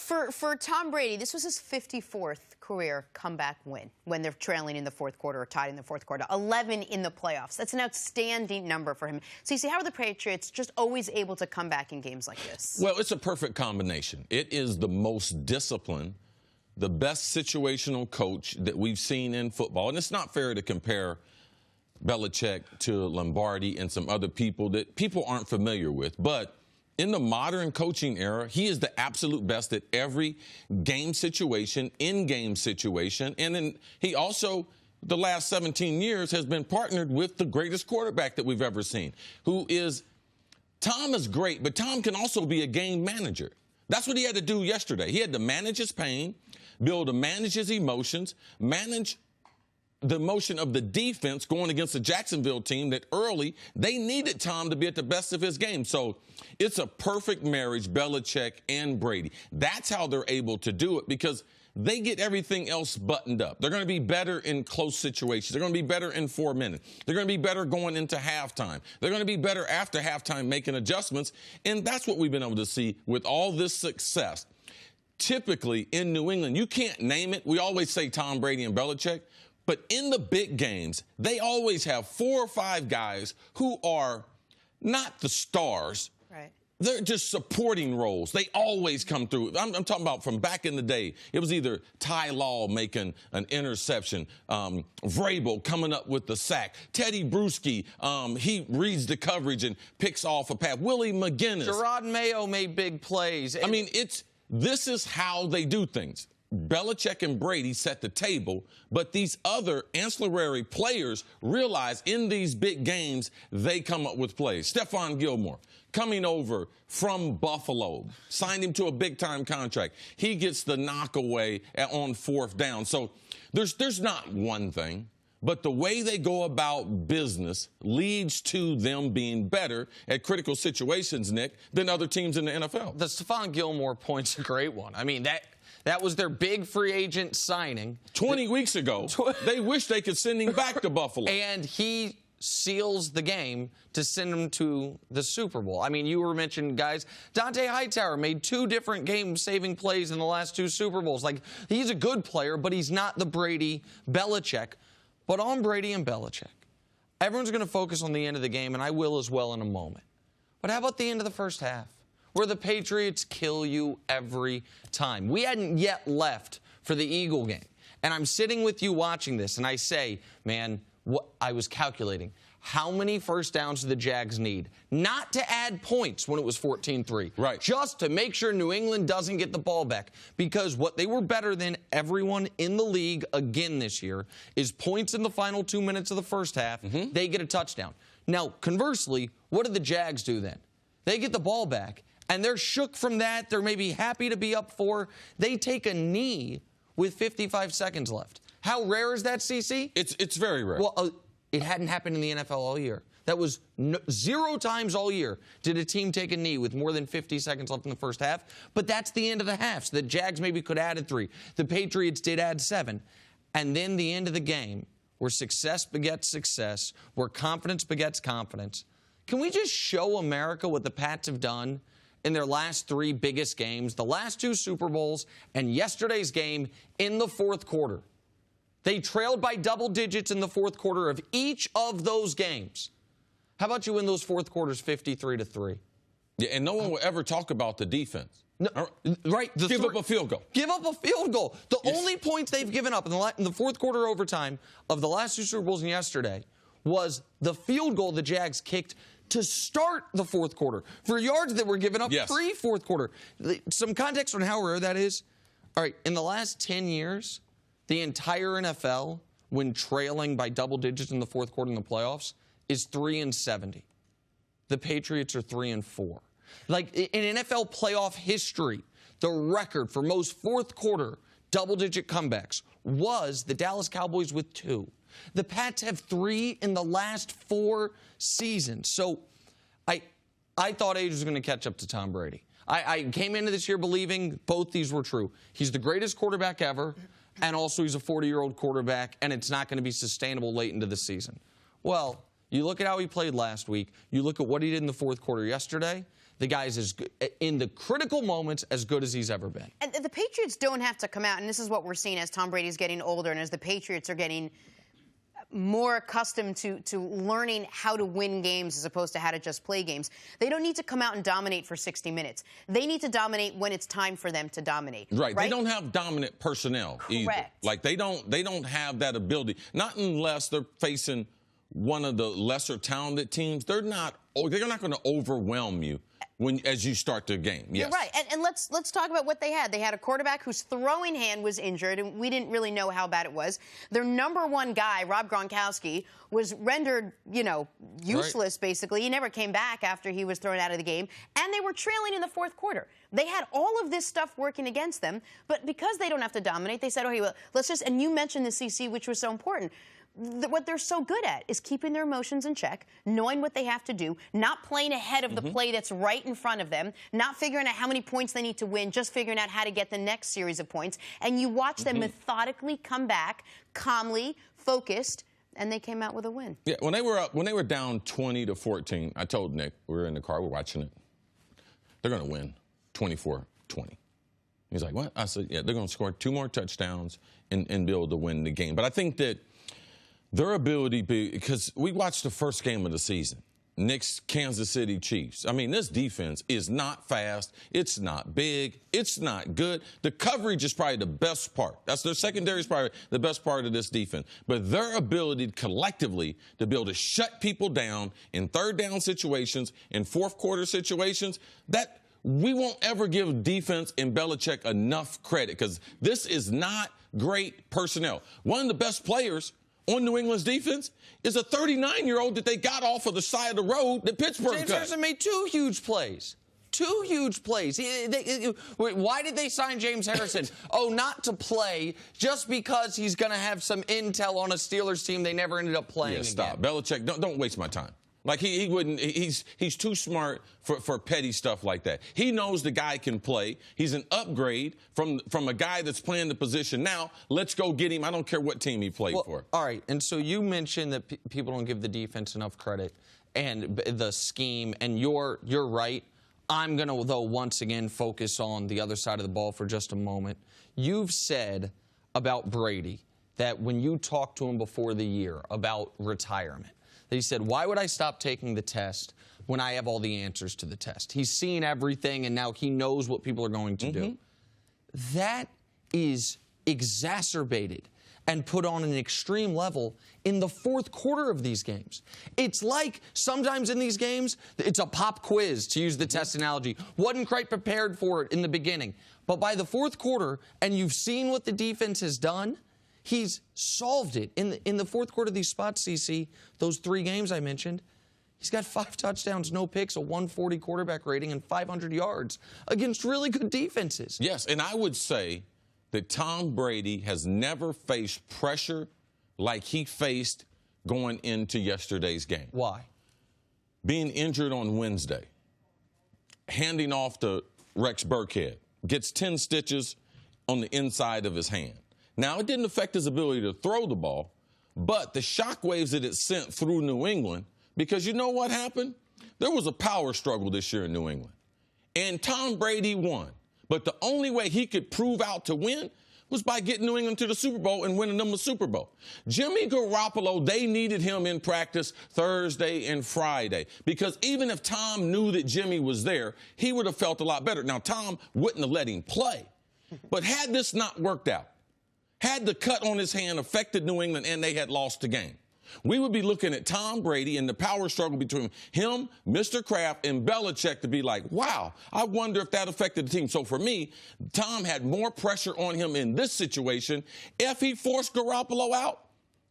For Tom Brady, this was his 54th career comeback win when they're trailing in the fourth quarter or tied in the fourth quarter. 11 in the playoffs. That's an outstanding number for him. So you see, how are the Patriots just always able to come back in games like this? Well, it's a perfect combination. It is the most disciplined, the best situational coach that we've seen in football. And it's not fair to compare Belichick to Lombardi and some other people that people aren't familiar with. But in the modern coaching era, he is the absolute best at every game situation, in-game situation. And then he also, the last 17 years, has been partnered with the greatest quarterback that we've ever seen, who is, Tom is great, but Tom can also be a game manager. That's what he had to do yesterday. He had to manage his pain, be able to manage his emotions, manage the emotion of the defense going against the Jacksonville team that early they needed Tom to be at the best of his game. So it's a perfect marriage, Belichick and Brady. That's how they're able to do it because they get everything else buttoned up. They're going to be better in close situations. They're going to be better in 4 minutes. They're going to be better going into halftime. They're going to be better after halftime making adjustments. And that's what we've been able to see with all this success. Typically in New England, you can't name it. We always say Tom Brady and Belichick. But in the big games, they always have 4 or 5 guys who are not the stars. Right. They're just supporting roles. They always come through. I'm talking about from back in the day. It was either Ty Law making an interception, Vrabel coming up with the sack, Teddy Bruschi, he reads the coverage and picks off a pass, Willie McGinnis. Gerard Mayo made big plays. I mean, this is how they do things. Belichick and Brady set the table, but these other ancillary players realize in these big games they come up with plays. Stephon Gilmore coming over from Buffalo, signed him to a big-time contract. He gets the knockaway on 4th down. So there's not one thing, but the way they go about business leads to them being better at critical situations, Nick, than other teams in the NFL. The Stephon Gilmore point's a great one. I mean, that was their big free agent signing. 20 weeks ago, they wish they could send him back to Buffalo. And he seals the game to send him to the Super Bowl. I mean, you were mentioning, guys, Dante Hightower made 2 different game-saving plays in the last 2 Super Bowls. Like, he's a good player, but he's not the Brady Belichick. But on Brady and Belichick, everyone's going to focus on the end of the game, and I will as well in a moment. But how about the end of the first half, where the Patriots kill you every time? We hadn't yet left for the Eagle game. And I'm sitting with you watching this, and I say, man, I was calculating. How many first downs do the Jags need? Not to add points when it was 14-3. Right. Just to make sure New England doesn't get the ball back. Because what they were better than everyone in the league again this year is points in the final 2 minutes of the first half. They get a touchdown. Now, conversely, what did the Jags do then? They get the ball back. And they're shook from that. They're maybe happy to be up 4. They take a knee with 55 seconds left. How rare is that, CC? It's very rare. Well, it hadn't happened in the NFL all year. That was 0 times all year did a team take a knee with more than 50 seconds left in the first half. But that's the end of the half. So the Jags maybe could have added 3. The Patriots did add 7. And then the end of the game, where success begets success, where confidence begets confidence. Can we just show America what the Pats have done in their last 3 biggest games, the last 2 Super Bowls, and yesterday's game in the fourth quarter? They trailed by double digits in the fourth quarter of each of those games. How about you win those fourth quarters 53-3? Yeah, and no one will ever talk about the defense. No, right. Give up a field goal. Give up a field goal. The only points they've given up in the fourth quarter overtime of the last 2 Super Bowls and yesterday was the field goal the Jags kicked to start the fourth quarter for yards that were given up pre-fourth quarter. Some context on how rare that is. All right, in the last 10 years, the entire NFL, when trailing by double digits in the fourth quarter in the playoffs, is 3-70. The Patriots are 3-4. Like, in NFL playoff history, the record for most fourth quarter double-digit comebacks was the Dallas Cowboys with 2. The Pats have 3 in the last 4 seasons. So I thought age was going to catch up to Tom Brady. I came into this year believing both these were true. He's the greatest quarterback ever, and also he's a 40-year-old quarterback, and it's not going to be sustainable late into the season. Well, you look at how he played last week. You look at what he did in the fourth quarter yesterday. The guy's as good, in the critical moments, as good as he's ever been. And Patriots don't have to come out, and this is what we're seeing as Tom Brady's getting older and as the Patriots are getting more accustomed to learning how to win games as opposed to how to just play games. They don't need to come out and dominate for 60 minutes. They need to dominate when it's time for them to dominate. Right. They don't have dominant personnel either. Like they don't have that ability. Not unless they're facing one of the lesser talented teams. They're not going to overwhelm you as you start the game. Yes. You're right. And let's talk about what they had. They had a quarterback whose throwing hand was injured, and we didn't really know how bad it was. Their number one guy, Rob Gronkowski, was rendered, useless, basically. He never came back after he was thrown out of the game. And they were trailing in the fourth quarter. They had all of this stuff working against them, but because they don't have to dominate, they said, okay, well, let's just, and you mentioned the CC, which was so important. What they're so good at is keeping their emotions in check, knowing what they have to do, not playing ahead of the play that's right in front of them, not figuring out how many points they need to win, just figuring out how to get the next series of points. And you watch them methodically come back, calmly, focused, and they came out with a win. Yeah, when they were down 20-14, I told Nick, we were in the car, we're watching it. They're going to win 24-20. He's like, what? I said, yeah, they're going to score 2 more touchdowns and be able to win the game. But I think that their ability, because we watched the first game of the season, Nick's Kansas City Chiefs. I mean, this defense is not fast. It's not big. It's not good. The coverage is probably the best part. That's their secondary is probably the best part of this defense. But their ability collectively to be able to shut people down in third down situations, in fourth quarter situations, that we won't ever give defense and Belichick enough credit because this is not great personnel. One of the best players on New England's defense is a 39-year-old that they got off of the side of the road that Pittsburgh cut. James Harrison made 2 huge plays. 2 huge plays. Why did they sign James Harrison? Not to play, just because he's going to have some intel on a Steelers team they never ended up playing again. Stop. Belichick, don't waste my time. Like, he wouldn't, he's too smart for petty stuff like that. He knows the guy can play. He's an upgrade from a guy that's playing the position now. Let's go get him. I don't care what team he played for. All right, and so you mentioned that people don't give the defense enough credit and the scheme, and you're right. I'm going to, though, once again focus on the other side of the ball for just a moment. You've said about Brady that when you talked to him before the year about retirement, he said, why would I stop taking the test when I have all the answers to the test? He's seen everything, and now he knows what people are going to do. That is exacerbated and put on an extreme level in the fourth quarter of these games. It's like sometimes in these games, it's a pop quiz, to use the test analogy. Wasn't quite prepared for it in the beginning. But by the fourth quarter, and you've seen what the defense has done, he's solved it. In the fourth quarter of these spots, CC, those 3 games I mentioned, he's got 5 touchdowns, no picks, a 140 quarterback rating, and 500 yards against really good defenses. Yes, and I would say that Tom Brady has never faced pressure like he faced going into yesterday's game. Why? Being injured on Wednesday, handing off to Rex Burkhead, gets 10 stitches on the inside of his hand. Now, it didn't affect his ability to throw the ball, but the shockwaves that it sent through New England, because you know what happened? There was a power struggle this year in New England. And Tom Brady won. But the only way he could prove out to win was by getting New England to the Super Bowl and winning them the Super Bowl. Jimmy Garoppolo, they needed him in practice Thursday and Friday because even if Tom knew that Jimmy was there, he would have felt a lot better. Now, Tom wouldn't have let him play. But had this not worked out, had the cut on his hand affected New England and they had lost the game, we would be looking at Tom Brady and the power struggle between him, Mr. Kraft, and Belichick to be like, wow, I wonder if that affected the team. So for me, Tom had more pressure on him in this situation. If he forced Garoppolo out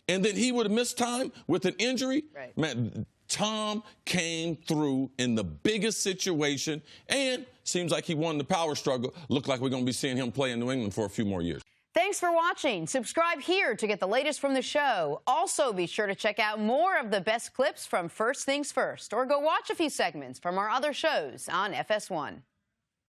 and then he would have missed time with an injury, man, Tom came through in the biggest situation and seems like he won the power struggle. Look like we're going to be seeing him play in New England for a few more years. Thanks for watching. Subscribe here to get the latest from the show. Also, be sure to check out more of the best clips from First Things First, or go watch a few segments from our other shows on FS1.